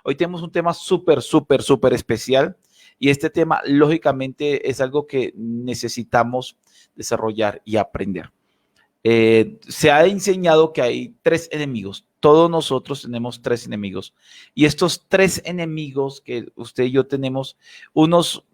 Hoy tenemos un tema súper especial y este tema, lógicamente, es algo que necesitamos desarrollar y aprender. Se ha enseñado que hay tres enemigos. Todos nosotros tenemos tres enemigos. Y estos tres enemigos que usted y yo tenemos, unos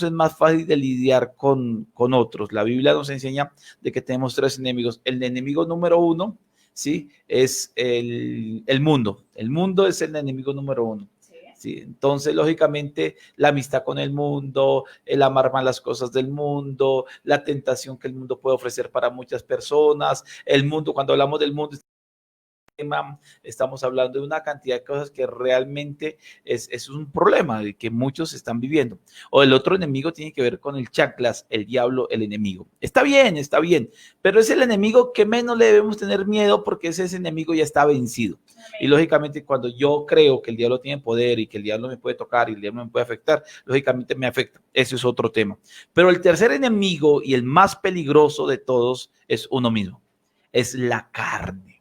es más fácil de lidiar con otros. La Biblia nos enseña de que tenemos tres enemigos. El enemigo número uno, ¿sí? Es el mundo. El mundo es el enemigo número uno. Sí, entonces, lógicamente, la amistad con el mundo, el amar más las cosas del mundo, la tentación que el mundo puede ofrecer para muchas personas, el mundo, cuando hablamos del mundo, estamos hablando de una cantidad de cosas que realmente es un problema de que muchos están viviendo. O el otro enemigo tiene que ver con el chanclas, el diablo, el enemigo. Está bien, pero es el enemigo que menos le debemos tener miedo porque ese enemigo ya está vencido. Y lógicamente cuando yo creo que el diablo tiene poder y que el diablo me puede tocar y el diablo me puede afectar, lógicamente me afecta. Ese es otro tema. Pero el tercer enemigo y el más peligroso de todos es uno mismo. Es la carne.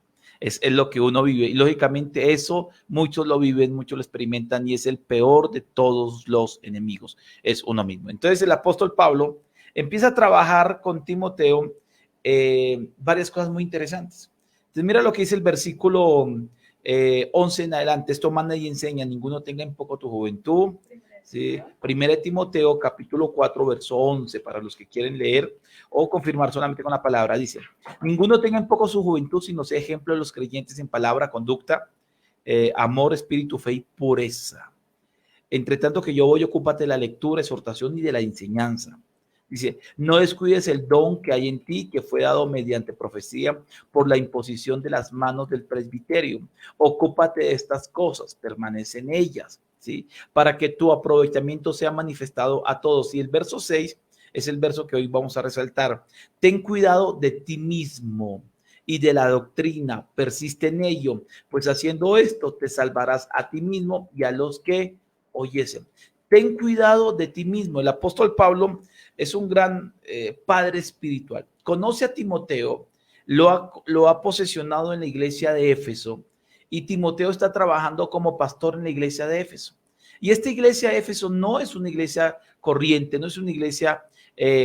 Es lo que uno vive y lógicamente eso muchos lo viven, muchos lo experimentan y es el peor de todos los enemigos, es uno mismo. Entonces el apóstol Pablo empieza a trabajar con Timoteo varias cosas muy interesantes. Entonces mira lo que dice el versículo 11 en adelante, esto manda y enseña, ninguno tenga en poco tu juventud. ¿Sí? Primera de Timoteo capítulo 4 verso 11 para los que quieren leer o confirmar solamente con la palabra, dice: ninguno tenga en poco su juventud, sino sea ejemplo de los creyentes en palabra, conducta, amor, espíritu, fe y pureza. Entre tanto que yo voy, ocúpate de la lectura, exhortación y de la enseñanza. Dice, no descuides el don que hay en ti, que fue dado mediante profecía por la imposición de las manos del presbiterio. Ocúpate de estas cosas, permanece en ellas, ¿sí? Para que tu aprovechamiento sea manifestado a todos. Y el verso 6 es el verso que hoy vamos a resaltar. Ten cuidado de ti mismo y de la doctrina, persiste en ello, pues haciendo esto te salvarás a ti mismo y a los que oyesen. Ten cuidado de ti mismo. El apóstol Pablo es un gran padre espiritual. Conoce a Timoteo, lo ha posesionado en la iglesia de Éfeso y Timoteo está trabajando como pastor en la iglesia de Éfeso. Y esta iglesia de Éfeso no es una iglesia corriente, no es una iglesia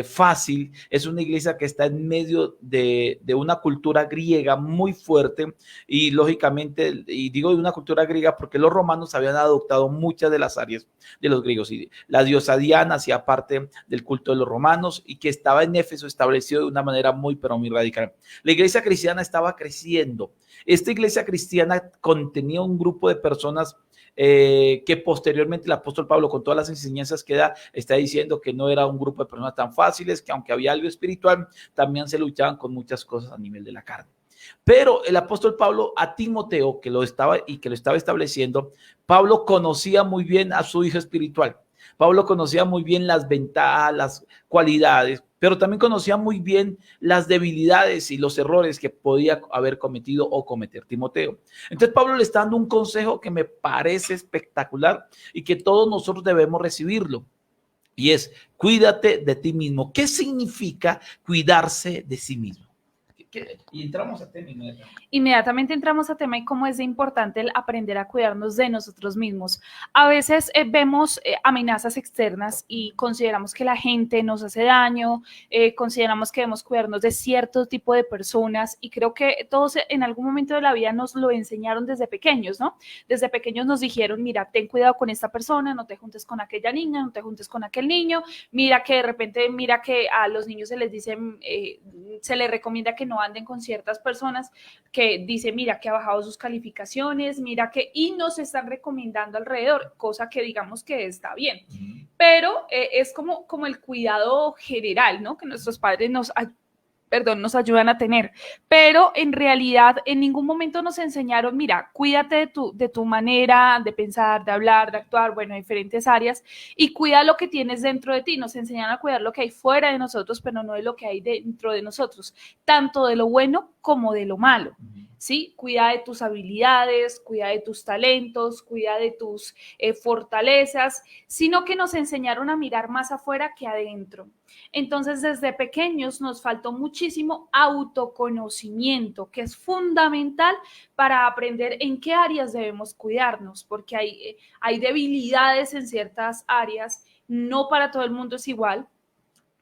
fácil, es una iglesia que está en medio de una cultura griega muy fuerte y lógicamente, y digo de una cultura griega porque los romanos habían adoptado muchas de las áreas de los griegos y la diosa Diana hacía parte del culto de los romanos y que estaba en Éfeso establecido de una manera muy pero muy radical. La iglesia cristiana estaba creciendo. Esta iglesia cristiana contenía un grupo de personas que posteriormente el apóstol Pablo, con todas las enseñanzas que da, está diciendo que no era un grupo de personas tan fáciles, que aunque había algo espiritual, también se luchaban con muchas cosas a nivel de la carne. Pero el apóstol Pablo a Timoteo, que lo estaba estableciendo, Pablo conocía muy bien a su hijo espiritual. Pablo conocía muy bien las ventajas, las cualidades, pero también conocía muy bien las debilidades y los errores que podía haber cometido o cometer Timoteo. Entonces Pablo le está dando un consejo que me parece espectacular y que todos nosotros debemos recibirlo. Y es, cuídate de ti mismo. ¿Qué significa cuidarse de sí mismo? Y entramos a tema inmediatamente. Inmediatamente entramos a tema y cómo es importante el aprender a cuidarnos de nosotros mismos. A veces vemos amenazas externas y consideramos que la gente nos hace daño, consideramos que debemos cuidarnos de cierto tipo de personas y creo que todos en algún momento de la vida nos lo enseñaron desde pequeños, ¿no? Desde pequeños nos dijeron, mira, ten cuidado con esta persona, no te juntes con aquella niña, no te juntes con aquel niño, mira que de repente, mira que a los niños se les dice, se les recomienda que no anden con ciertas personas, que dice, mira que ha bajado sus calificaciones, mira que, y nos están recomendando alrededor, cosa que digamos que está bien. Pero es como el cuidado general, ¿no? Que nuestros padres nos ayudan a tener, pero en realidad en ningún momento nos enseñaron, mira, cuídate de tu manera de pensar, de hablar, de actuar, bueno, en diferentes áreas, y cuida lo que tienes dentro de ti. Nos enseñan a cuidar lo que hay fuera de nosotros, pero no de lo que hay dentro de nosotros, tanto de lo bueno como de lo malo. ¿Sí? Cuida de tus habilidades, cuida de tus talentos, cuida de tus fortalezas, sino que nos enseñaron a mirar más afuera que adentro. Entonces, desde pequeños nos faltó muchísimo autoconocimiento, que es fundamental para aprender en qué áreas debemos cuidarnos, porque hay debilidades en ciertas áreas, no para todo el mundo es igual.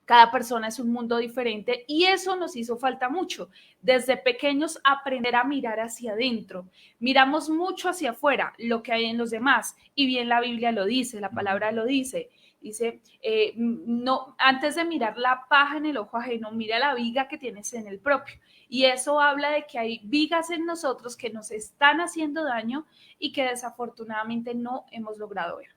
Cada persona es un mundo diferente y eso nos hizo falta mucho. Desde pequeños aprender a mirar hacia adentro. Miramos mucho hacia afuera, lo que hay en los demás. Y bien la Biblia lo dice, la palabra lo dice. Dice, no, antes de mirar la paja en el ojo ajeno, mira la viga que tienes en el propio. Y eso habla de que hay vigas en nosotros que nos están haciendo daño y que desafortunadamente no hemos logrado ver.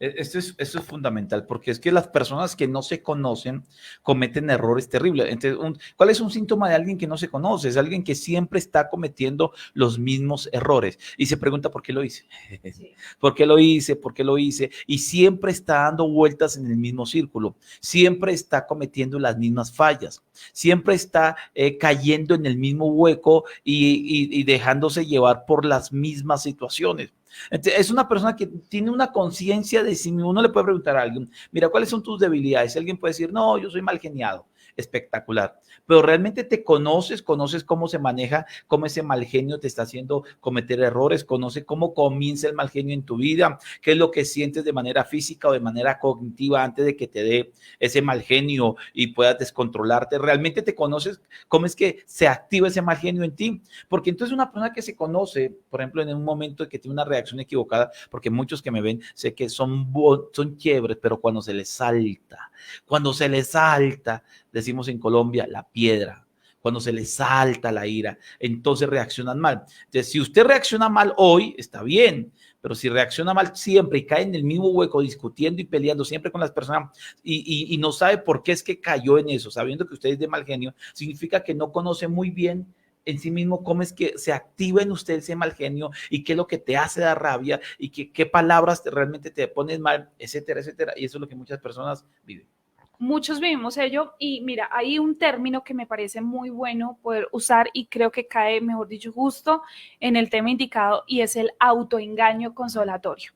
Esto es fundamental, porque es que las personas que no se conocen cometen errores terribles. Entonces, ¿cuál es un síntoma de alguien que no se conoce? Es alguien que siempre está cometiendo los mismos errores y se pregunta ¿por qué lo hice? Sí. ¿Por qué lo hice? ¿Por qué lo hice? Y siempre está dando vueltas en el mismo círculo, siempre está cometiendo las mismas fallas, siempre está cayendo en el mismo hueco y dejándose llevar por las mismas situaciones. Entonces, es una persona que tiene una conciencia de sí mismo. Uno le puede preguntar a alguien, mira, ¿cuáles son tus debilidades? Alguien puede decir, no, yo soy mal geniado. Espectacular. Pero realmente te conoces cómo se maneja, cómo ese mal genio te está haciendo cometer errores, conoce cómo comienza el mal genio en tu vida, qué es lo que sientes de manera física o de manera cognitiva antes de que te dé ese mal genio y puedas descontrolarte. Realmente te conoces cómo es que se activa ese mal genio en ti, porque entonces una persona que se conoce, por ejemplo, en un momento que tiene una reacción equivocada, porque muchos que me ven sé que son quiebres, pero cuando se les salta, decimos en Colombia, la piedra, cuando se les salta la ira, entonces reaccionan mal. Entonces, si usted reacciona mal hoy, está bien, pero si reacciona mal siempre y cae en el mismo hueco discutiendo y peleando siempre con las personas y no sabe por qué es que cayó en eso, sabiendo que usted es de mal genio, significa que no conoce muy bien en sí mismo cómo es que se activa en usted ese mal genio y qué es lo que te hace dar rabia y qué palabras realmente te ponen mal, etcétera, etcétera. Y eso es lo que muchas personas viven. Muchos vivimos ello y mira, hay un término que me parece muy bueno poder usar y creo que cae, mejor dicho, justo en el tema indicado y es el autoengaño consolatorio.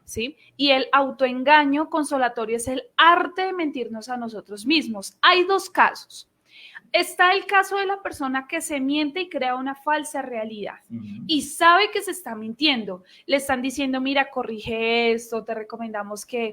¿Sí? Y el autoengaño consolatorio es el arte de mentirnos a nosotros mismos. Hay dos casos. Está el caso de la persona que se miente y crea una falsa realidad y sabe que se está mintiendo. Le están diciendo, mira, corrige esto, te recomendamos que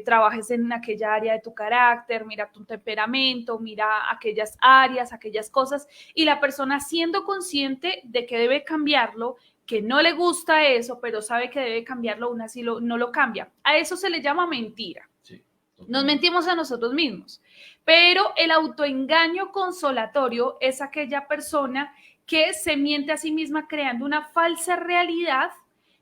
trabajes en aquella área de tu carácter, mira tu temperamento, mira aquellas áreas, aquellas cosas. Y la persona siendo consciente de que debe cambiarlo, que no le gusta eso, pero sabe que debe cambiarlo, aún así no lo cambia. A eso se le llama mentira. Sí. Nos mentimos a nosotros mismos. Pero el autoengaño consolatorio es aquella persona que se miente a sí misma creando una falsa realidad,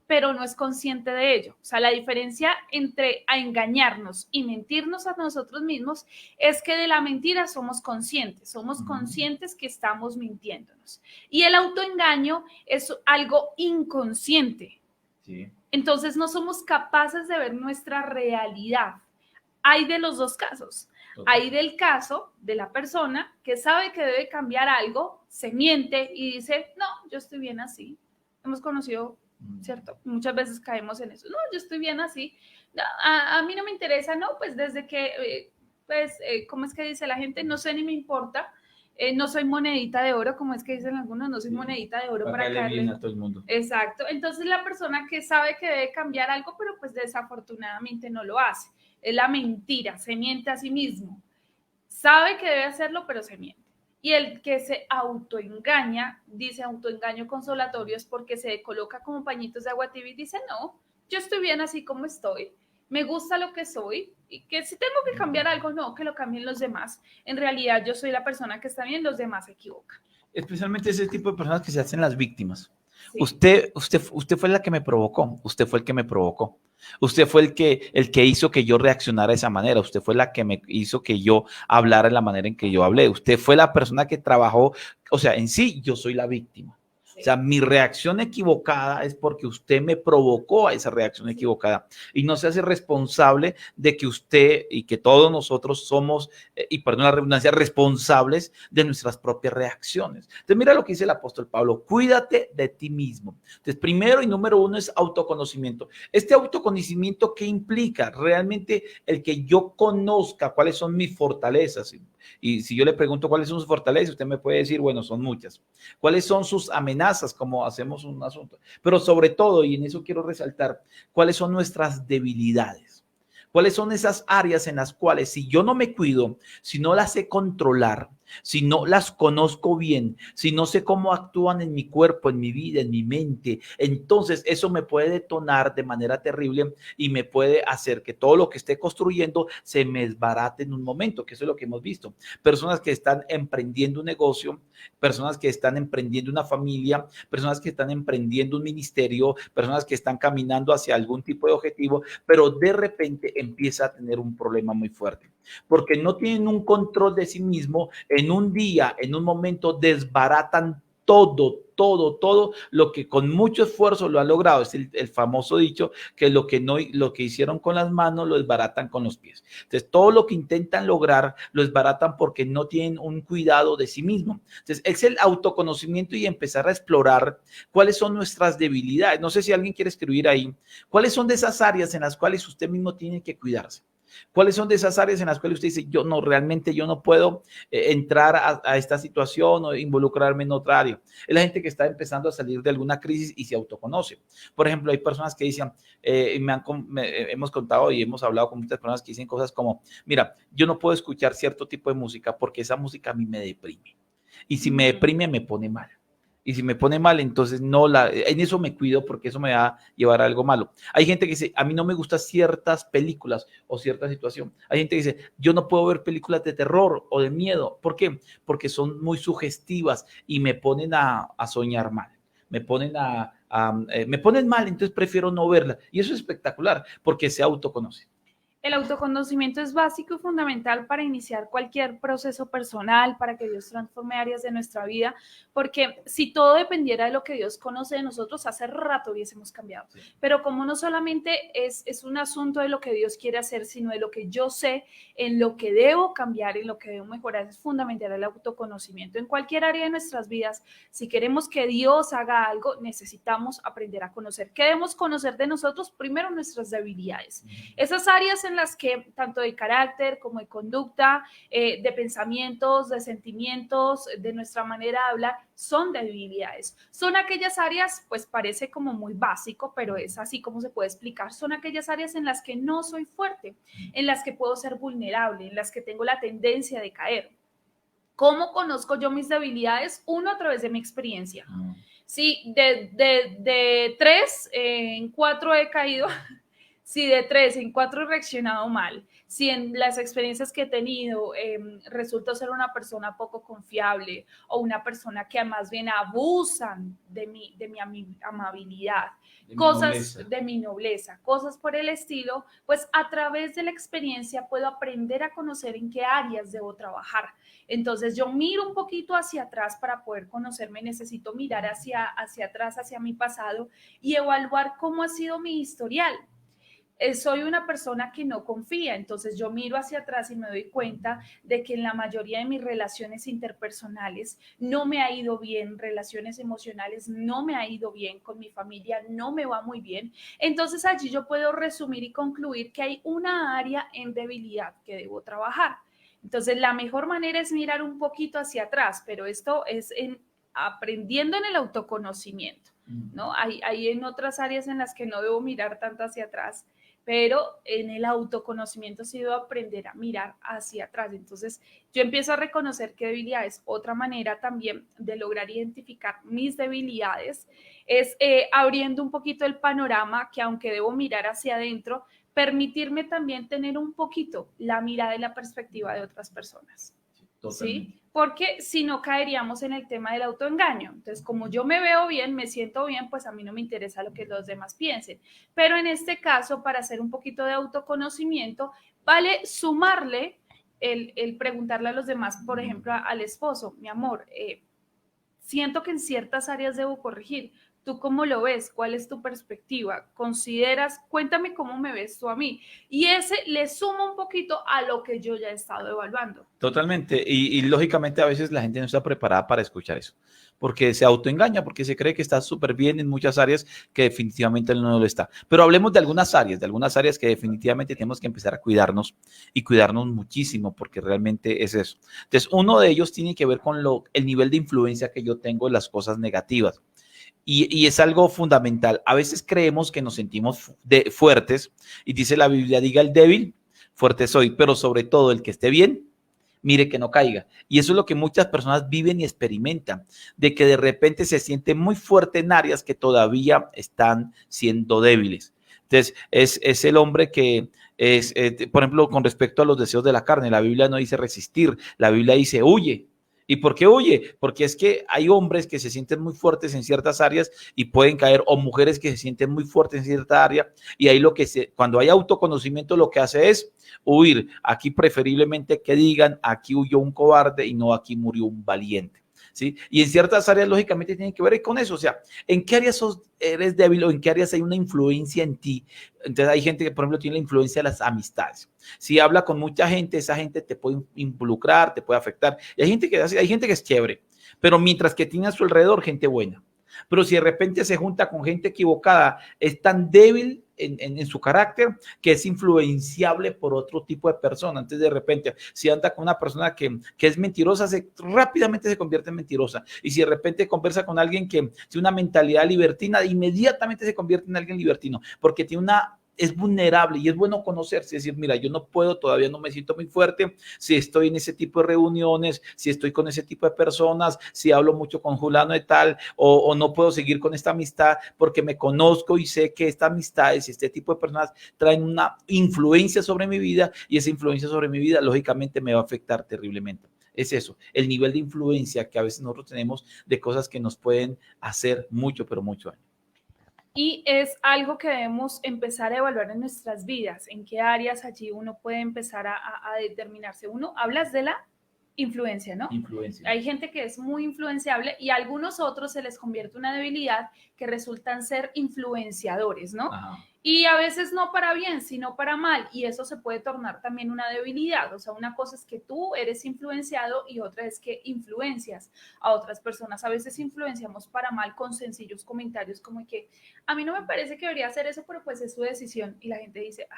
pero no es consciente de ello. O sea, la diferencia entre a engañarnos y mentirnos a nosotros mismos es que de la mentira somos conscientes que estamos mintiéndonos. Y el autoengaño es algo inconsciente. Sí. Entonces no somos capaces de ver nuestra realidad. Hay de los dos casos. Hay del caso de la persona que sabe que debe cambiar algo, se miente y dice, no, yo estoy bien así. Hemos conocido, ¿cierto? Muchas veces caemos en eso. No, yo estoy bien así. No, a mí no me interesa, no, pues desde que, ¿cómo es que dice la gente? No sé ni me importa. No soy monedita de oro, como es que dicen algunos, no soy monedita de oro para caerle bien a todo el mundo. Exacto. Entonces la persona que sabe que debe cambiar algo, pero pues desafortunadamente no lo hace. Es la mentira, se miente a sí mismo. Sabe que debe hacerlo, pero se miente. Y el que se autoengaña, dice autoengaño consolatorio, es porque se coloca como pañitos de agua tibia y dice, no, yo estoy bien así como estoy, me gusta lo que soy, y que si tengo que cambiar algo, no, que lo cambien los demás. En realidad yo soy la persona que está bien, los demás se equivocan. Especialmente ese tipo de personas que se hacen las víctimas. Sí. Usted fue la que me provocó, usted fue el que me provocó. Usted fue el que hizo que yo reaccionara de esa manera. Usted fue la que me hizo que yo hablara de la manera en que yo hablé. Usted fue la persona que trabajó. O sea, en sí, yo soy la víctima. Sí. O sea, mi reacción equivocada es porque usted me provocó a esa reacción equivocada y no se hace responsable de que usted y que todos nosotros somos, y perdón la redundancia, responsables de nuestras propias reacciones. Entonces, mira lo que dice el apóstol Pablo, cuídate de ti mismo. Entonces, primero y número uno es autoconocimiento. Este autoconocimiento, ¿qué implica? Realmente el que yo conozca cuáles son mis fortalezas. Y si yo le pregunto cuáles son sus fortalezas, usted me puede decir, bueno, son muchas. ¿Cuáles son sus amenazas? Como hacemos un asunto. Pero sobre todo, y en eso quiero resaltar, ¿cuáles son nuestras debilidades? ¿Cuáles son esas áreas en las cuales si yo no me cuido, si no las sé controlar, si no las conozco bien, si no sé cómo actúan en mi cuerpo, en mi vida, en mi mente, entonces eso me puede detonar de manera terrible y me puede hacer que todo lo que esté construyendo se me desbarate en un momento, que eso es lo que hemos visto. Personas que están emprendiendo un negocio, personas que están emprendiendo una familia, personas que están emprendiendo un ministerio, personas que están caminando hacia algún tipo de objetivo, pero de repente empieza a tener un problema muy fuerte, porque no tienen un control de sí mismo. En un día, en un momento, desbaratan todo lo que con mucho esfuerzo lo han logrado. Es el famoso dicho que lo que hicieron con las manos lo desbaratan con los pies. Entonces, todo lo que intentan lograr lo desbaratan porque no tienen un cuidado de sí mismo. Entonces, es el autoconocimiento y empezar a explorar cuáles son nuestras debilidades. No sé si alguien quiere escribir ahí, cuáles son de esas áreas en las cuales usted mismo tiene que cuidarse. ¿Cuáles son de esas áreas en las cuales usted dice, yo no, realmente yo no puedo entrar a esta situación o involucrarme en otra área? Es la gente que está empezando a salir de alguna crisis y se autoconoce. Por ejemplo, hay personas que dicen, hemos contado y hemos hablado con muchas personas que dicen cosas como, mira, yo no puedo escuchar cierto tipo de música porque esa música a mí me deprime. Y si me deprime, me pone mal. Y si me pone mal, entonces en eso me cuido porque eso me va a llevar a algo malo. Hay gente que dice, a mí no me gustan ciertas películas o cierta situación. Hay gente que dice, yo no puedo ver películas de terror o de miedo. ¿Por qué? Porque son muy sugestivas y me ponen a soñar mal. Me ponen mal, entonces prefiero no verla. Y eso es espectacular porque se autoconoce. El autoconocimiento es básico y fundamental para iniciar cualquier proceso personal, para que Dios transforme áreas de nuestra vida, porque si todo dependiera de lo que Dios conoce de nosotros, hace rato hubiésemos cambiado. Pero como no solamente es un asunto de lo que Dios quiere hacer, sino de lo que yo sé, en lo que debo cambiar, en lo que debo mejorar, es fundamental el autoconocimiento. En cualquier área de nuestras vidas, si queremos que Dios haga algo, necesitamos aprender a conocer. ¿Qué debemos conocer de nosotros? Primero, nuestras debilidades. Esas áreas en las que tanto de carácter como de conducta, de pensamientos, de sentimientos, de nuestra manera de hablar, son debilidades. Son aquellas áreas, pues parece como muy básico, pero es así como se puede explicar. Son aquellas áreas en las que no soy fuerte, en las que puedo ser vulnerable, en las que tengo la tendencia de caer. ¿Cómo conozco yo mis debilidades? Uno, a través de mi experiencia. Sí, de 3 en 4 he caído. Si de 3 en 4 he reaccionado mal, si en las experiencias que he tenido resulto ser una persona poco confiable o una persona que más bien abusan de mi amabilidad, de mi nobleza, cosas por el estilo, pues a través de la experiencia puedo aprender a conocer en qué áreas debo trabajar. Entonces yo miro un poquito hacia atrás para poder conocerme, necesito mirar hacia atrás, hacia mi pasado y evaluar cómo ha sido mi historial. Soy una persona que no confía, entonces yo miro hacia atrás y me doy cuenta de que en la mayoría de mis relaciones interpersonales no me ha ido bien, relaciones emocionales no me ha ido bien, con mi familia no me va muy bien. Entonces allí yo puedo resumir y concluir que hay una área en debilidad que debo trabajar. Entonces la mejor manera es mirar un poquito hacia atrás, pero esto es aprendiendo en el autoconocimiento, ¿no? Hay en otras áreas en las que no debo mirar tanto hacia atrás, pero en el autoconocimiento sí debo aprender a mirar hacia atrás. Entonces yo empiezo a reconocer qué debilidades. Otra manera también de lograr identificar mis debilidades es abriendo un poquito el panorama, que aunque debo mirar hacia adentro, permitirme también tener un poquito la mirada y la perspectiva de otras personas. ¿Sí? Porque si no caeríamos en el tema del autoengaño. Entonces, como yo me veo bien, me siento bien, pues a mí no me interesa lo que los demás piensen. Pero en este caso, para hacer un poquito de autoconocimiento, vale sumarle el preguntarle a los demás, por ejemplo, al esposo, mi amor, siento que en ciertas áreas debo corregir. ¿Tú cómo lo ves? ¿Cuál es tu perspectiva? ¿Consideras? Cuéntame cómo me ves tú a mí. Y ese le suma un poquito a lo que yo ya he estado evaluando. Totalmente. Y lógicamente a veces la gente no está preparada para escuchar eso, porque se autoengaña, porque se cree que está súper bien en muchas áreas que definitivamente no lo está. Pero hablemos de algunas áreas que definitivamente tenemos que empezar a cuidarnos y cuidarnos muchísimo, porque realmente es eso. Entonces, uno de ellos tiene que ver con el nivel de influencia que yo tengo en las cosas negativas. Y es algo fundamental. A veces creemos que nos sentimos fuertes y dice la Biblia, diga el débil, fuerte soy, pero sobre todo el que esté bien, mire que no caiga. Y eso es lo que muchas personas viven y experimentan, de que de repente se siente muy fuerte en áreas que todavía están siendo débiles. Entonces, es el hombre que es, por ejemplo, con respecto a los deseos de la carne, la Biblia no dice resistir, la Biblia dice huye. ¿Y por qué huye? Porque es que hay hombres que se sienten muy fuertes en ciertas áreas y pueden caer, o mujeres que se sienten muy fuertes en cierta área, y ahí cuando hay autoconocimiento, lo que hace es huir. Aquí preferiblemente que digan, aquí huyó un cobarde y no aquí murió un valiente. ¿Sí? Y en ciertas áreas, lógicamente, tienen que ver con eso. O sea, ¿en qué áreas eres débil o en qué áreas hay una influencia en ti? Entonces, hay gente que, por ejemplo, tiene la influencia de las amistades. Si habla con mucha gente, esa gente te puede involucrar, te puede afectar. Y hay gente que es chévere, pero mientras que tiene a su alrededor gente buena. Pero si de repente se junta con gente equivocada, es tan débil en su carácter que es influenciable por otro tipo de persona. Entonces, de repente, si anda con una persona que es mentirosa, rápidamente se convierte en mentirosa. Y si de repente conversa con alguien que tiene una mentalidad libertina, inmediatamente se convierte en alguien libertino, porque es vulnerable y es bueno conocerse, es decir, mira, yo no puedo, todavía no me siento muy fuerte, si estoy en ese tipo de reuniones, si estoy con ese tipo de personas, si hablo mucho con fulano de tal, o no puedo seguir con esta amistad porque me conozco y sé que estas amistades y este tipo de personas traen una influencia sobre mi vida y esa influencia sobre mi vida lógicamente me va a afectar terriblemente. Es eso, el nivel de influencia que a veces nosotros tenemos de cosas que nos pueden hacer mucho, pero mucho daño. Y es algo que debemos empezar a evaluar en nuestras vidas, en qué áreas allí uno puede empezar a determinarse. Uno, hablas de la influencia, ¿no? Influencia. Hay gente que es muy influenciable y a algunos otros se les convierte una debilidad que resultan ser influenciadores, ¿no? Ajá. Y a veces no para bien, sino para mal, y eso se puede tornar también una debilidad. O sea, una cosa es que tú eres influenciado y otra es que influencias a otras personas. A veces influenciamos para mal con sencillos comentarios como que a mí no me parece que debería hacer eso, pero pues es su decisión. Y la gente dice,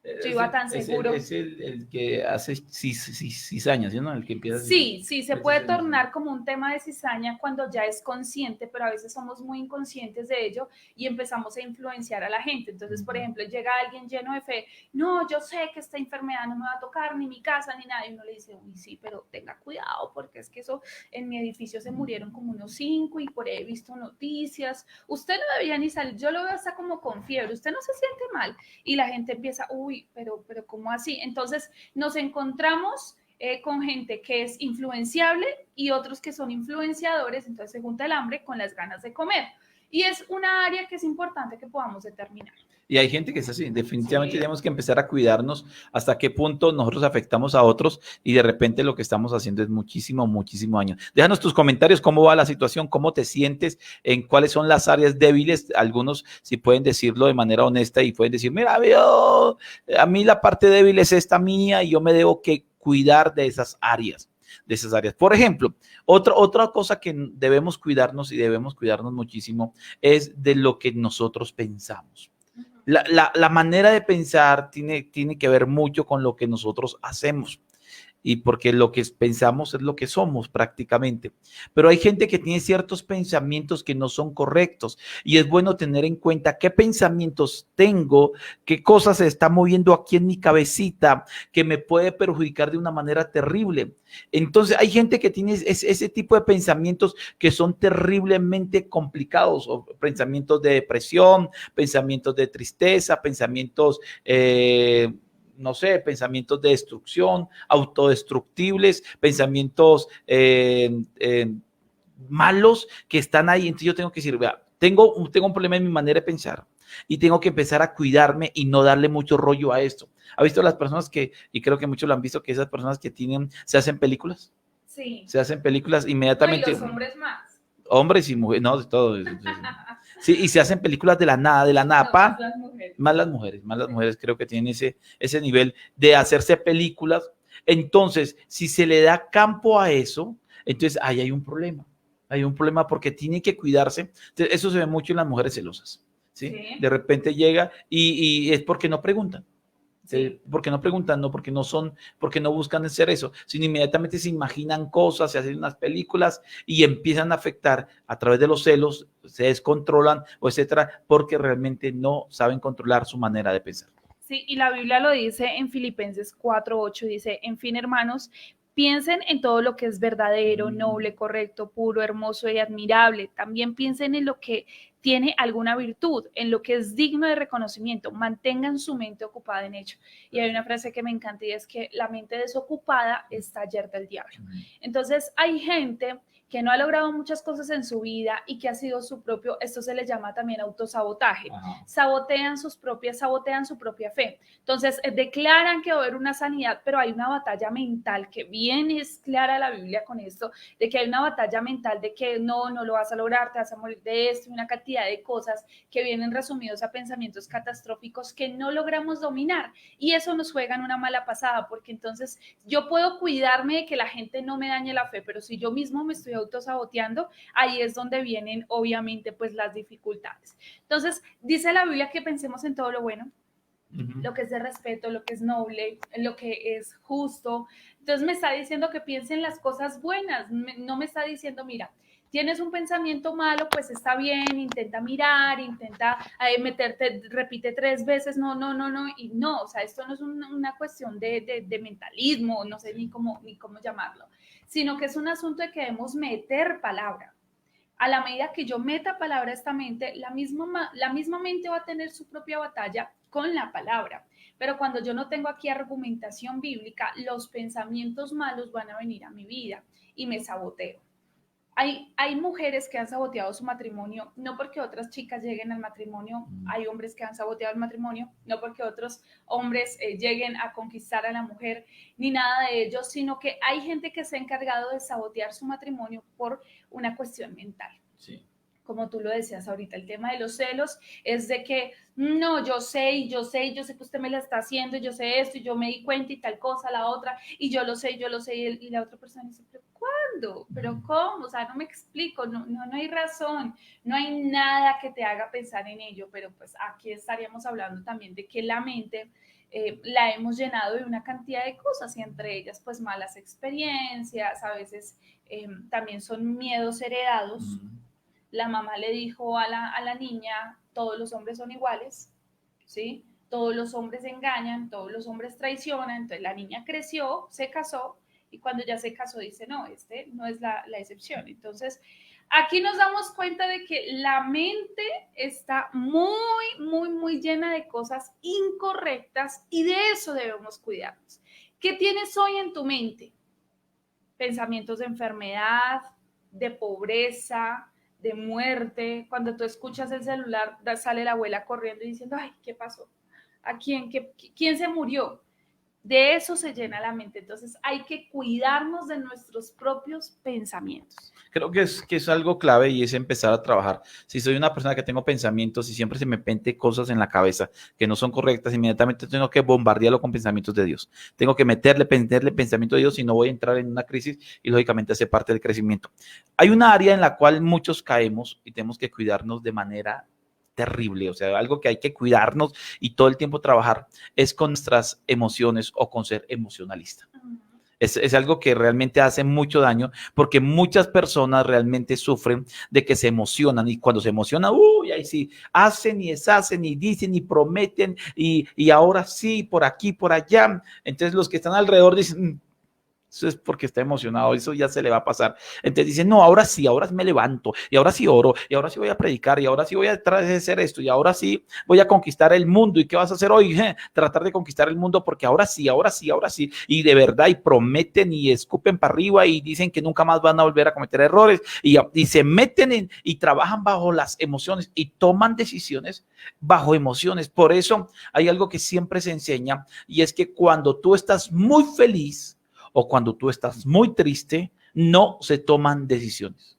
yo iba tan seguro. Es el que hace cizañas, ¿no? El que empieza. Sí, se puede tornar como un tema de cizaña cuando ya es consciente, pero a veces somos muy inconscientes de ello y empezamos a influenciar a la gente. Entonces, por ejemplo, llega alguien lleno de fe, no, yo sé que esta enfermedad no me va a tocar, ni mi casa, ni nada. Y uno le dice, uy, sí, pero tenga cuidado, porque es que eso en mi edificio se murieron como unos 5 y por ahí he visto noticias. Usted no debía ni salir, yo lo veo hasta como con fiebre, usted no se siente mal. Y la gente empieza, uy, pero ¿cómo así? Entonces nos encontramos con gente que es influenciable y otros que son influenciadores, entonces se junta el hambre con las ganas de comer. Y es una área que es importante que podamos determinar. Y hay gente que es así, definitivamente tenemos que empezar a cuidarnos hasta qué punto nosotros afectamos a otros y de repente lo que estamos haciendo es muchísimo, muchísimo daño. Déjanos tus comentarios, cómo va la situación, cómo te sientes, en cuáles son las áreas débiles. Algunos si pueden decirlo de manera honesta y pueden decir, mira, a mí la parte débil es esta mía y yo me debo que cuidar de esas áreas. Por ejemplo, otra cosa que debemos cuidarnos y debemos cuidarnos muchísimo es de lo que nosotros pensamos. La manera de pensar tiene que ver mucho con lo que nosotros hacemos y porque lo que pensamos es lo que somos prácticamente. Pero hay gente que tiene ciertos pensamientos que no son correctos y es bueno tener en cuenta qué pensamientos tengo, qué cosas se está moviendo aquí en mi cabecita que me puede perjudicar de una manera terrible. Entonces hay gente que tiene ese tipo de pensamientos que son terriblemente complicados, o pensamientos de depresión, pensamientos de tristeza, pensamientos no sé, pensamientos de destrucción, autodestructibles, pensamientos malos que están ahí. Entonces yo tengo que decir, vea, tengo un problema en mi manera de pensar y tengo que empezar a cuidarme y no darle mucho rollo a esto. ¿Ha visto las personas y creo que muchos lo han visto, que esas personas que se hacen películas? Sí. Se hacen películas No, y inmediatamente. los hombres más. Hombres y mujeres, no, de todo. Sí, y se hacen películas de la nada, No, más las mujeres. más las mujeres creo que tienen ese nivel de hacerse películas. Entonces, si se le da campo a eso, entonces ahí hay un problema. Hay un problema porque tiene que cuidarse. Entonces, eso se ve mucho en las mujeres celosas, ¿sí? Sí. De repente llega y es porque no preguntan. Sí. Porque no preguntan, no porque no son, porque no buscan hacer eso, sino inmediatamente se imaginan cosas, se hacen unas películas y empiezan a afectar a través de los celos, se descontrolan o etcétera, porque realmente no saben controlar su manera de pensar. Sí, y la Biblia lo dice en Filipenses 4:8, dice, en fin, hermanos, piensen en todo lo que es verdadero, noble, correcto, puro, hermoso y admirable. También piensen en lo que tiene alguna virtud, en lo que es digno de reconocimiento. Mantengan su mente ocupada en ello. Y hay una frase que me encanta y es que la mente desocupada es taller del diablo. Entonces, hay gente que no ha logrado muchas cosas en su vida y que ha sido su propio, esto se le llama también autosabotaje. Sabotean su propia fe. Entonces, declaran que va a haber una sanidad, pero hay una batalla mental que bien es clara la Biblia con esto, de que hay una batalla mental de que no lo vas a lograr, te vas a morir de esto, y una cantidad de cosas que vienen resumidos a pensamientos catastróficos que no logramos dominar. Y eso nos juega en una mala pasada, porque entonces yo puedo cuidarme de que la gente no me dañe la fe, pero si yo mismo me estoy autosaboteando, ahí es donde vienen obviamente pues las dificultades. Entonces, dice la Biblia que pensemos en todo lo bueno, lo que es de respeto, lo que es noble, lo que es justo. Entonces me está diciendo que piense en las cosas buenas, no me está diciendo, mira, tienes un pensamiento malo, pues está bien, intenta mirar, intenta meterte, repite 3 veces, no, y no, o sea, esto no es una cuestión de mentalismo, no sé ni cómo llamarlo, sino que es un asunto de que debemos meter palabra. A la medida que yo meta palabra a esta mente, la misma mente va a tener su propia batalla con la palabra. Pero cuando yo no tengo aquí argumentación bíblica, los pensamientos malos van a venir a mi vida y me saboteo. Hay mujeres que han saboteado su matrimonio, no porque otras chicas lleguen al matrimonio, hay hombres que han saboteado el matrimonio, no porque otros hombres lleguen a conquistar a la mujer, ni nada de ello, sino que hay gente que se ha encargado de sabotear su matrimonio por una cuestión mental. Sí. Como tú lo decías ahorita, el tema de los celos es de que no, yo sé que usted me la está haciendo, yo sé esto, y yo me di cuenta y tal cosa, la otra, y yo lo sé, y la otra persona dice, pero ¿cuándo? ¿Pero cómo? O sea, no me explico, no hay razón, no hay nada que te haga pensar en ello, pero pues aquí estaríamos hablando también de que la mente la hemos llenado de una cantidad de cosas y entre ellas pues malas experiencias, a veces también son miedos heredados. La mamá le dijo a la niña, todos los hombres son iguales, ¿sí? Todos los hombres engañan, todos los hombres traicionan, entonces la niña creció, se casó, y cuando ya se casó dice, no, este no es la excepción. Entonces, aquí nos damos cuenta de que la mente está muy llena de cosas incorrectas y de eso debemos cuidarnos. ¿Qué tienes hoy en tu mente? Pensamientos de enfermedad, de pobreza, de muerte. Cuando tú escuchas el celular, sale la abuela corriendo y diciendo, ay, ¿qué pasó? ¿A quién? ¿Quién se murió? De eso se llena la mente. Entonces hay que cuidarnos de nuestros propios pensamientos. Creo que es algo clave y es empezar a trabajar. Si soy una persona que tengo pensamientos y siempre se me pente cosas en la cabeza que no son correctas, inmediatamente tengo que bombardearlo con pensamientos de Dios. Tengo que meterle pensamiento de Dios y no voy a entrar en una crisis y lógicamente hace parte del crecimiento. Hay una área en la cual muchos caemos y tenemos que cuidarnos de manera terrible, o sea, algo que hay que cuidarnos y todo el tiempo trabajar es con nuestras emociones o con ser emocionalista. Es algo que realmente hace mucho daño porque muchas personas realmente sufren de que se emocionan y cuando se emocionan, ahí sí, hacen y deshacen y dicen y prometen y ahora sí, por aquí, por allá. Entonces los que están alrededor dicen, eso es porque está emocionado, eso ya se le va a pasar. Entonces dicen, no, ahora sí, ahora me levanto, y ahora sí oro, y ahora sí voy a predicar, y ahora sí voy a hacer esto, y ahora sí voy a conquistar el mundo. ¿Y qué vas a hacer hoy? Tratar de conquistar el mundo porque ahora sí, y de verdad, y prometen y escupen para arriba y dicen que nunca más van a volver a cometer errores, y se meten y trabajan bajo las emociones y toman decisiones bajo emociones. Por eso hay algo que siempre se enseña, y es que cuando tú estás muy feliz, o cuando tú estás muy triste, no se toman decisiones.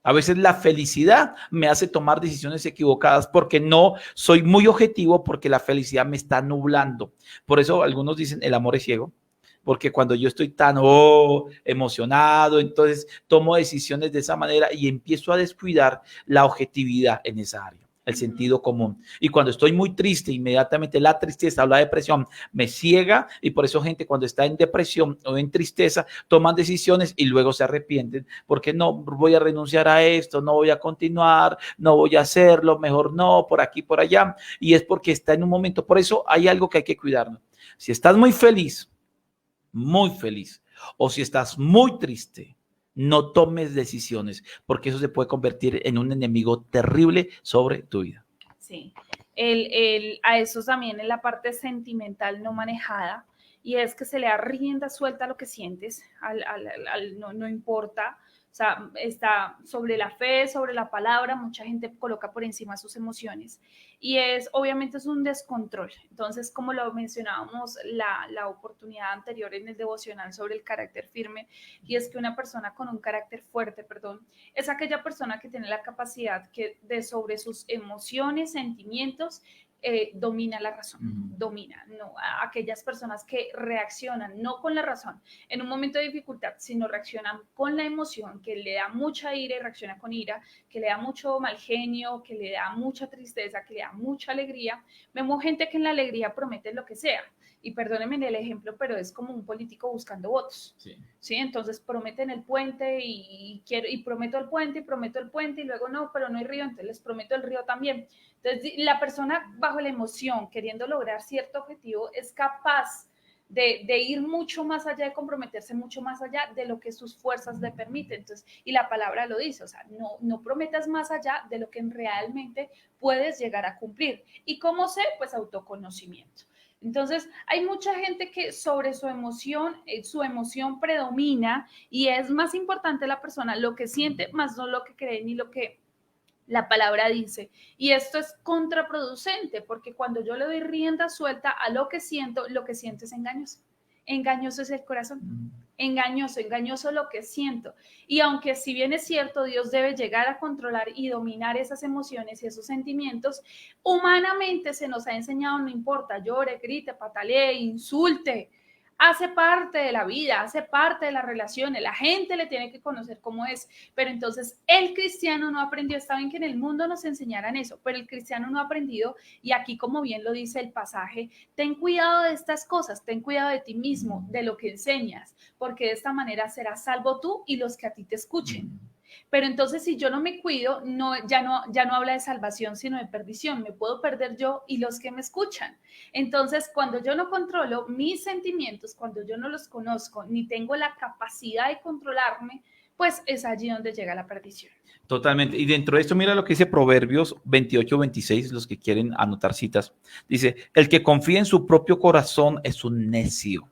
A veces la felicidad me hace tomar decisiones equivocadas porque no soy muy objetivo, porque la felicidad me está nublando. Por eso algunos dicen el amor es ciego, porque cuando yo estoy tan emocionado, entonces tomo decisiones de esa manera y empiezo a descuidar la objetividad en esa área, el sentido común. Y cuando estoy muy triste, inmediatamente la tristeza o la depresión me ciega, y por eso gente cuando está en depresión o en tristeza toman decisiones y luego se arrepienten porque no voy a renunciar a esto, no voy a continuar, no voy a hacerlo, mejor no, por aquí, por allá, y es porque está en un momento. Por eso hay algo que hay que cuidarnos. Si estás muy feliz, o si estás muy triste, no tomes decisiones, porque eso se puede convertir en un enemigo terrible sobre tu vida. Sí, a eso también en la parte sentimental no manejada, y es que se le da rienda suelta a lo que sientes, no importa. O sea, está sobre la fe, sobre la palabra, mucha gente coloca por encima sus emociones y obviamente es un descontrol. Entonces, como lo mencionábamos la oportunidad anterior en el devocional sobre el carácter firme, y es que una persona con un carácter fuerte, es aquella persona que tiene la capacidad de sobre sus emociones, sentimientos, domina la razón, domina, no, aquellas personas que reaccionan no con la razón en un momento de dificultad, sino reaccionan con la emoción, que le da mucha ira y reacciona con ira, que le da mucho mal genio, que le da mucha tristeza, que le da mucha alegría. Vemos gente que en la alegría promete lo que sea, y perdónenme el ejemplo, pero es como un político buscando votos. Sí. ¿Sí? Entonces prometen el puente y prometo el puente y luego no, pero no hay río, entonces les prometo el río también. Entonces la persona bajo la emoción, queriendo lograr cierto objetivo, es capaz de ir mucho más allá, de comprometerse mucho más allá de lo que sus fuerzas le permiten. Entonces, y la palabra lo dice, o sea, no prometas más allá de lo que realmente puedes llegar a cumplir. ¿Y cómo sé? Pues autoconocimiento. Entonces, hay mucha gente que sobre su emoción predomina, y es más importante la persona lo que siente, más no lo que cree ni lo que la palabra dice. Y esto es contraproducente, porque cuando yo le doy rienda suelta a lo que siento es engañoso. Engañoso es el corazón. Engañoso lo que siento. Y aunque si bien es cierto, Dios debe llegar a controlar y dominar esas emociones y esos sentimientos, humanamente se nos ha enseñado, no importa, llore, grite, patalee, insulte, hace parte de la vida, hace parte de las relaciones, la gente le tiene que conocer cómo es, pero entonces el cristiano no aprendió. Está bien que en el mundo nos enseñaran eso, pero el cristiano no ha aprendido, y aquí, como bien lo dice el pasaje, ten cuidado de estas cosas, ten cuidado de ti mismo, de lo que enseñas, porque de esta manera serás salvo tú y los que a ti te escuchen. Pero entonces, si yo no me cuido, ya no habla de salvación, sino de perdición. Me puedo perder yo y los que me escuchan. Entonces, cuando yo no controlo mis sentimientos, cuando yo no los conozco, ni tengo la capacidad de controlarme, pues es allí donde llega la perdición. Totalmente. Y dentro de esto, mira lo que dice Proverbios 28-26, los que quieren anotar citas. Dice, el que confía en su propio corazón es un necio,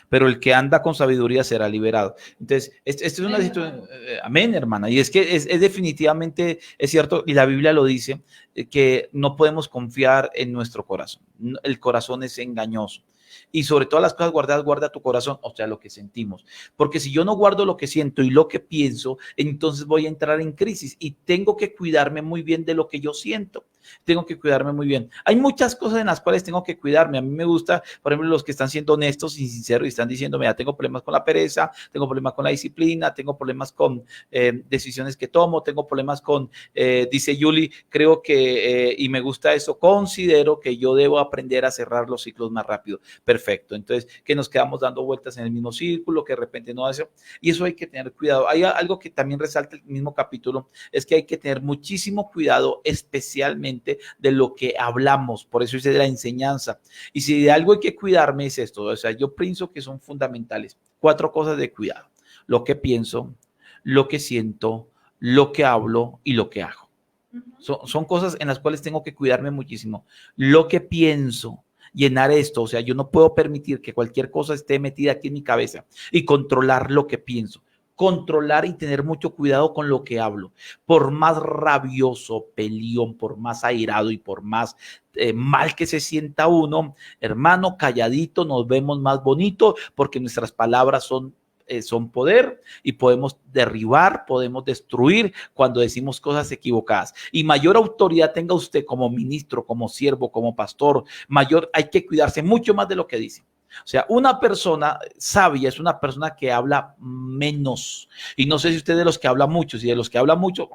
pero el que anda con sabiduría será liberado. Entonces, esto es una situación, amén, hermana, y es que es definitivamente, es cierto, y la Biblia lo dice, que no podemos confiar en nuestro corazón. El corazón es engañoso. Y sobre todas las cosas guardadas, guarda tu corazón, o sea, lo que sentimos. Porque si yo no guardo lo que siento y lo que pienso, entonces voy a entrar en crisis y tengo que cuidarme muy bien de lo que yo siento. Tengo que cuidarme muy bien. Hay muchas cosas en las cuales tengo que cuidarme. A mí me gusta, por ejemplo, los que están siendo honestos y sinceros y están diciendo, mira, tengo problemas con la pereza, tengo problemas con la disciplina, tengo problemas con decisiones que tomo, tengo problemas con, dice Yuli, creo que, y me gusta eso, considero que yo debo aprender a cerrar los ciclos más rápido. Perfecto. Entonces, que nos quedamos dando vueltas en el mismo círculo, que de repente no hace, y eso hay que tener cuidado. Hay algo que también resalta el mismo capítulo, es que hay que tener muchísimo cuidado, especialmente de lo que hablamos. Por eso dice de la enseñanza. Y si de algo hay que cuidarme es esto. O sea, yo pienso que son fundamentales 4 cosas de cuidado: lo que pienso, lo que siento, lo que hablo y lo que hago. Son cosas en las cuales tengo que cuidarme muchísimo. Lo que pienso, llenar esto, o sea, yo no puedo permitir que cualquier cosa esté metida aquí en mi cabeza, y controlar lo que pienso. Controlar y tener mucho cuidado con lo que hablo. Por más rabioso, peleón, por más airado y por más mal que se sienta uno, hermano, calladito nos vemos más bonito, porque nuestras palabras son son poder y podemos derribar, podemos destruir cuando decimos cosas equivocadas. Y mayor autoridad tenga usted como ministro, como siervo, como pastor, mayor hay que cuidarse mucho más de lo que dice. O sea, una persona sabia es una persona que habla menos. Y no sé si usted de los que habla mucho, si de los que habla mucho,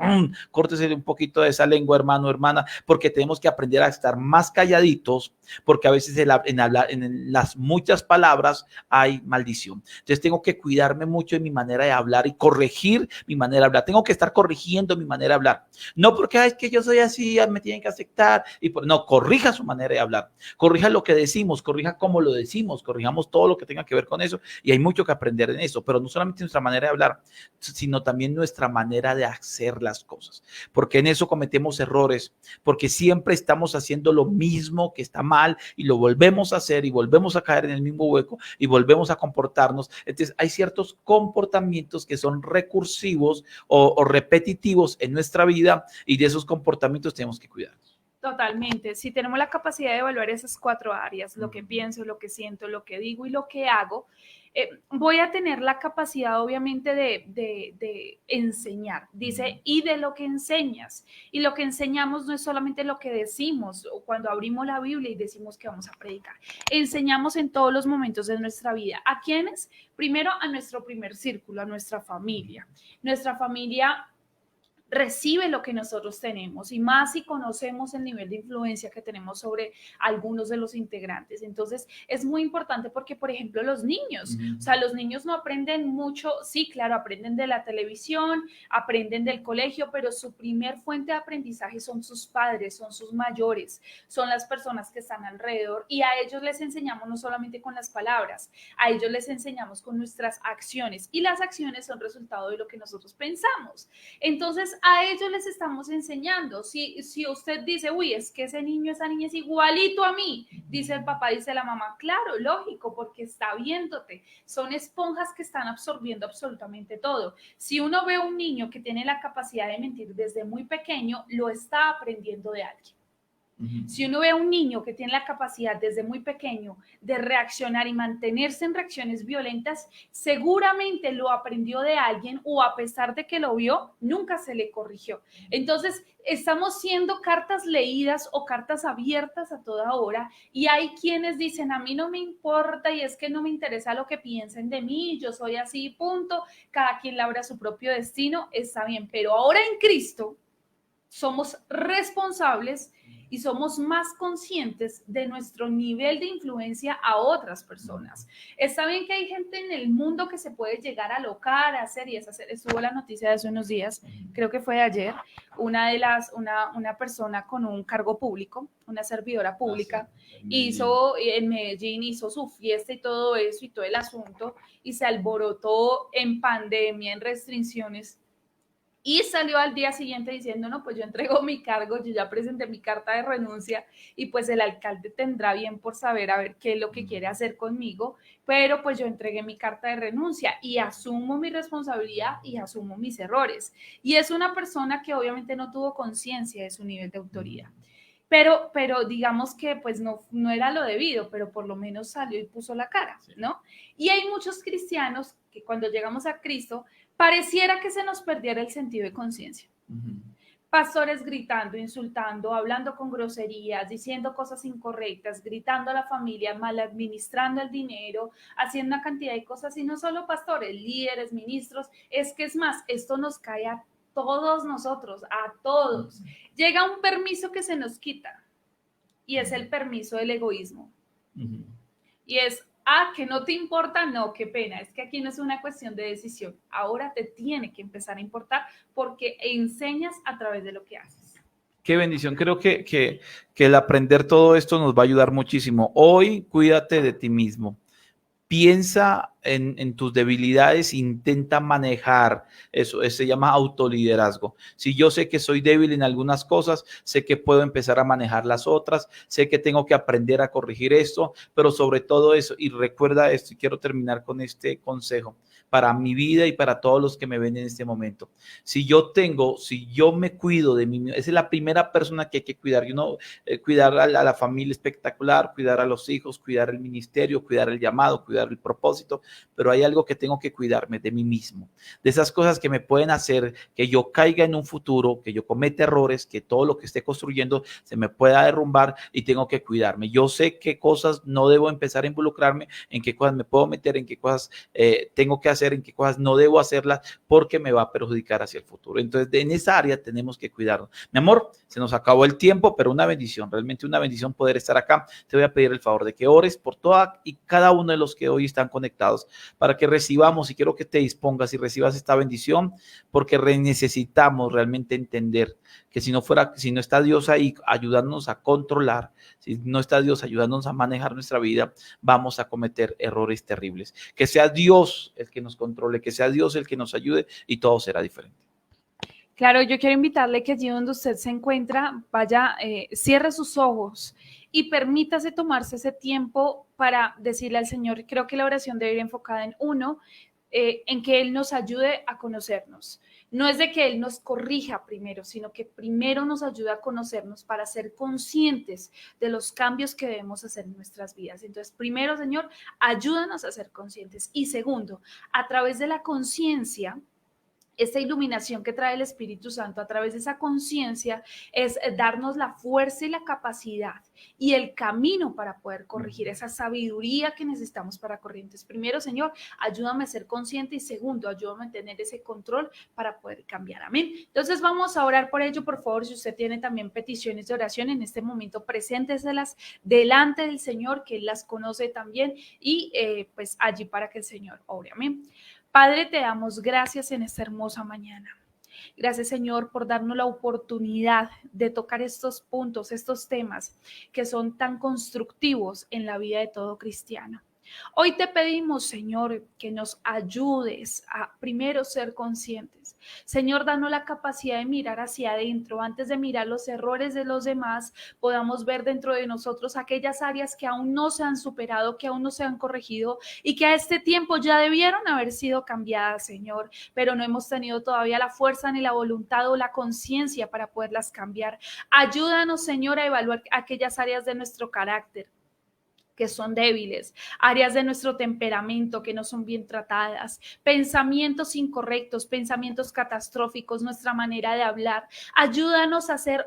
córtese un poquito de esa lengua, hermano, hermana, porque tenemos que aprender a estar más calladitos, porque a veces en las muchas palabras hay maldición. Entonces tengo que cuidarme mucho de mi manera de hablar y corregir mi manera de hablar. Tengo que estar corrigiendo mi manera de hablar. No porque es que yo soy así, me tienen que aceptar. No, corrija su manera de hablar. Corrija lo que decimos, corrija cómo lo decimos, corrijamos todo lo que tenga que ver con eso y hay mucho que aprender en eso, pero no solamente nuestra manera de hablar, sino también nuestra manera de hacer las cosas, porque en eso cometemos errores, porque siempre estamos haciendo lo mismo que está mal y lo volvemos a hacer y volvemos a caer en el mismo hueco y volvemos a comportarnos. Entonces hay ciertos comportamientos que son recursivos o repetitivos en nuestra vida y de esos comportamientos tenemos que cuidar. Totalmente. Si tenemos la capacidad de evaluar esas 4 áreas, lo que pienso, lo que siento, lo que digo y lo que hago, voy a tener la capacidad obviamente de enseñar. Dice, y de lo que enseñas. Y lo que enseñamos no es solamente lo que decimos o cuando abrimos la Biblia y decimos que vamos a predicar. Enseñamos en todos los momentos de nuestra vida. ¿A quiénes? Primero a nuestro primer círculo, a nuestra familia. Nuestra familia recibe lo que nosotros tenemos y más si conocemos el nivel de influencia que tenemos sobre algunos de los integrantes. Entonces es muy importante porque, por ejemplo, los niños, o sea, los niños no aprenden mucho, sí, claro, aprenden de la televisión, aprenden del colegio, pero su primer fuente de aprendizaje son sus padres, son sus mayores, son las personas que están alrededor y a ellos les enseñamos no solamente con las palabras, a ellos les enseñamos con nuestras acciones y las acciones son resultado de lo que nosotros pensamos. Entonces, a ellos les estamos enseñando. Si usted dice, uy, es que ese niño, esa niña es igualito a mí, dice el papá, dice la mamá, claro, lógico, porque está viéndote. Son esponjas que están absorbiendo absolutamente todo. Si uno ve a un niño que tiene la capacidad de mentir desde muy pequeño, lo está aprendiendo de alguien. Si uno ve a un niño que tiene la capacidad desde muy pequeño de reaccionar y mantenerse en reacciones violentas, seguramente lo aprendió de alguien o a pesar de que lo vio, nunca se le corrigió. Entonces, estamos siendo cartas leídas o cartas abiertas a toda hora y hay quienes dicen, a mí no me importa y es que no me interesa lo que piensen de mí, yo soy así, punto, cada quien labra su propio destino, está bien, pero ahora en Cristo somos responsables y somos más conscientes de nuestro nivel de influencia a otras personas. Está bien que hay gente en el mundo que se puede llegar a alocar, a hacer y deshacer. Estuvo la noticia de hace unos días, creo que fue de ayer, una persona con un cargo público, una servidora pública, hizo en Medellín, hizo su fiesta y todo eso y todo el asunto y se alborotó en pandemia, en restricciones. Y salió al día siguiente diciendo, no, pues yo entrego mi cargo, yo ya presenté mi carta de renuncia y pues el alcalde tendrá bien por saber a ver qué es lo que quiere hacer conmigo, pero pues yo entregué mi carta de renuncia y asumo mi responsabilidad y asumo mis errores. Y es una persona que obviamente no tuvo conciencia de su nivel de autoridad. Pero digamos que pues no era lo debido, pero por lo menos salió y puso la cara, ¿no? Y hay muchos cristianos que cuando llegamos a Cristo, pareciera que se nos perdiera el sentido de conciencia. Pastores gritando, insultando, hablando con groserías, diciendo cosas incorrectas, gritando a la familia, mal administrando el dinero, haciendo una cantidad de cosas, y no solo pastores, líderes, ministros, es que es más, esto nos cae a todos nosotros, a todos. Llega un permiso que se nos quita y es el permiso del egoísmo. Y es, que no te importa, no, qué pena, es que aquí no es una cuestión de decisión, ahora te tiene que empezar a importar porque enseñas a través de lo que haces. Qué bendición, creo que el aprender todo esto nos va a ayudar muchísimo. Hoy cuídate de ti mismo. Piensa en tus debilidades, intenta manejar eso, se llama autoliderazgo. Si yo sé que soy débil en algunas cosas, sé que puedo empezar a manejar las otras, sé que tengo que aprender a corregir esto, pero sobre todo eso, y recuerda esto, y quiero terminar con este consejo, para mi vida y para todos los que me ven en este momento. Si yo me cuido de mí, esa es la primera persona que hay que cuidar. Cuidar a la familia espectacular, cuidar a los hijos, cuidar el ministerio, cuidar el llamado, cuidar el propósito, pero hay algo que tengo que cuidarme de mí mismo, de esas cosas que me pueden hacer que yo caiga en un futuro, que yo cometa errores, que todo lo que esté construyendo se me pueda derrumbar y tengo que cuidarme. Yo sé qué cosas no debo empezar a involucrarme, en qué cosas me puedo meter, en qué cosas tengo que hacer, en qué cosas no debo hacerlas porque me va a perjudicar hacia el futuro. Entonces, en esa área tenemos que cuidarnos. Mi amor, se nos acabó el tiempo, pero una bendición, realmente una bendición poder estar acá. Te voy a pedir el favor de que ores por toda y cada uno de los que hoy están conectados para que recibamos, y quiero que te dispongas y recibas esta bendición, porque necesitamos realmente entender que si no está Dios ahí ayudándonos a controlar, si no está Dios ayudándonos a manejar nuestra vida, vamos a cometer errores terribles. Que sea Dios el que nos controle, que sea Dios el que nos ayude y todo será diferente. Claro, yo quiero invitarle que allí donde usted se encuentra, vaya, cierre sus ojos y permítase tomarse ese tiempo para decirle al Señor. Creo que la oración debe ir enfocada en uno, en que Él nos ayude a conocernos. No es de que Él nos corrija primero, sino que primero nos ayuda a conocernos para ser conscientes de los cambios que debemos hacer en nuestras vidas. Entonces, primero, Señor, ayúdanos a ser conscientes. Y segundo, a través de la conciencia, esta iluminación que trae el Espíritu Santo a través de esa conciencia es darnos la fuerza y la capacidad y el camino para poder corregir, esa sabiduría que necesitamos para corregir. Entonces, primero, Señor, ayúdame a ser consciente y segundo, ayúdame a tener ese control para poder cambiar. Amén. Entonces, vamos a orar por ello. Por favor, si usted tiene también peticiones de oración en este momento, presénteselas delante del Señor, que Él las conoce también y pues allí para que el Señor obre. Amén. Padre, te damos gracias en esta hermosa mañana. Gracias, Señor, por darnos la oportunidad de tocar estos puntos, estos temas que son tan constructivos en la vida de todo cristiano. Hoy te pedimos, Señor, que nos ayudes a primero ser conscientes. Señor, danos la capacidad de mirar hacia adentro. Antes de mirar los errores de los demás, podamos ver dentro de nosotros aquellas áreas que aún no se han superado, que aún no se han corregido y que a este tiempo ya debieron haber sido cambiadas, Señor, pero no hemos tenido todavía la fuerza ni la voluntad o la conciencia para poderlas cambiar. Ayúdanos, Señor, a evaluar aquellas áreas de nuestro carácter que son débiles, áreas de nuestro temperamento que no son bien tratadas, pensamientos incorrectos, pensamientos catastróficos, nuestra manera de hablar. Ayúdanos a ser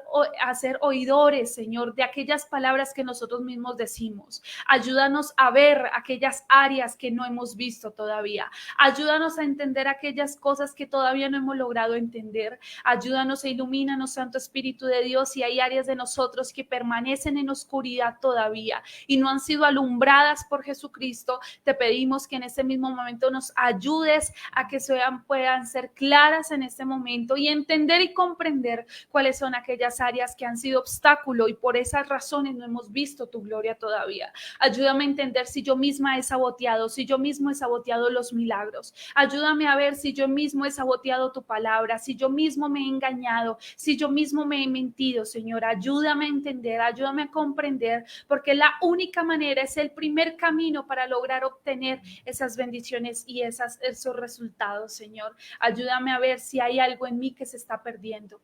oidores, Señor, de aquellas palabras que nosotros mismos decimos. Ayúdanos a ver aquellas áreas que no hemos visto todavía. Ayúdanos a entender aquellas cosas que todavía no hemos logrado entender. Ayúdanos e ilumínanos, Santo Espíritu de Dios, si hay áreas de nosotros que permanecen en oscuridad todavía y no han sido alumbradas por Jesucristo. Te pedimos que en este mismo momento nos ayudes a que puedan ser claras en este momento y entender y comprender cuáles son aquellas áreas que han sido obstáculo y por esas razones no hemos visto tu gloria todavía. Ayúdame a entender si yo misma he saboteado, si yo mismo he saboteado los milagros. Ayúdame a ver si yo mismo he saboteado tu palabra, si yo mismo me he engañado, si yo mismo me he mentido, Señor. Ayúdame a entender, ayúdame a comprender, porque la única manera es el primer camino para lograr obtener esas bendiciones y esos resultados, Señor. Ayúdame a ver si hay algo en mí que se está perdiendo,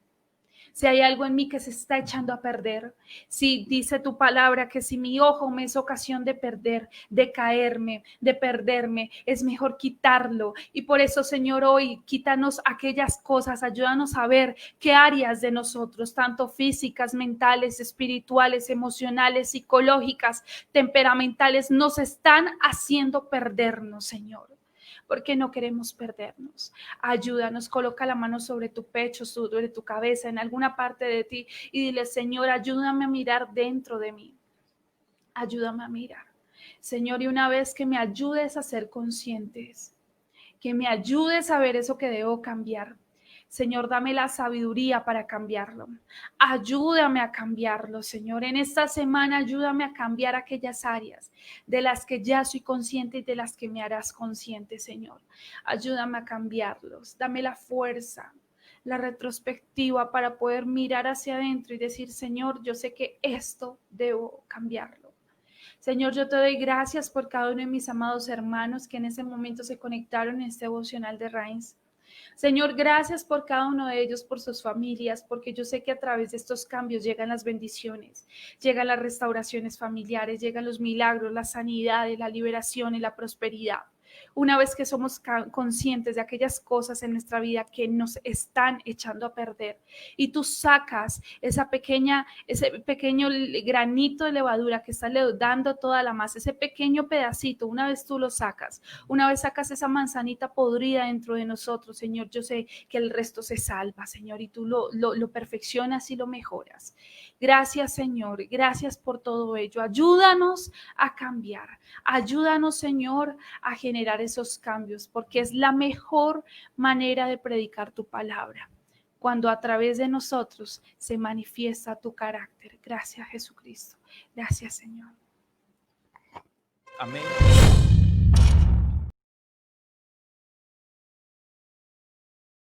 si hay algo en mí que se está echando a perder. Si dice tu palabra que si mi ojo me es ocasión de perder, de caerme, de perderme, es mejor quitarlo. Y por eso, Señor, hoy quítanos aquellas cosas, ayúdanos a ver qué áreas de nosotros, tanto físicas, mentales, espirituales, emocionales, psicológicas, temperamentales, nos están haciendo perdernos, Señor, porque no queremos perdernos. Ayúdanos, coloca la mano sobre tu pecho, sobre tu cabeza, en alguna parte de ti y dile, Señor, ayúdame a mirar dentro de mí. Ayúdame a mirar. Señor, y una vez que me ayudes a ser conscientes, que me ayudes a ver eso que debo cambiar. Señor, dame la sabiduría para cambiarlo. Ayúdame a cambiarlo, Señor. En esta semana ayúdame a cambiar aquellas áreas de las que ya soy consciente y de las que me harás consciente, Señor. Ayúdame a cambiarlos. Dame la fuerza, la retrospectiva para poder mirar hacia adentro y decir, Señor, yo sé que esto debo cambiarlo. Señor, yo te doy gracias por cada uno de mis amados hermanos que en ese momento se conectaron en este devocional de Reims. Señor, gracias por cada uno de ellos, por sus familias, porque yo sé que a través de estos cambios llegan las bendiciones, llegan las restauraciones familiares, llegan los milagros, la sanidad, la liberación y la prosperidad. Una vez que somos conscientes de aquellas cosas en nuestra vida que nos están echando a perder y tú sacas ese pequeño granito de levadura que está dando toda la masa, ese pequeño pedacito, una vez tú lo sacas, una vez sacas esa manzanita podrida dentro de nosotros, Señor, yo sé que el resto se salva, Señor, y tú lo perfeccionas y lo mejoras. Gracias, Señor, gracias por todo ello. Ayúdanos a cambiar, ayúdanos, Señor, a generar esos cambios, porque es la mejor manera de predicar tu palabra, cuando a través de nosotros se manifiesta tu carácter. Gracias, Jesucristo. Gracias, Señor. Amén.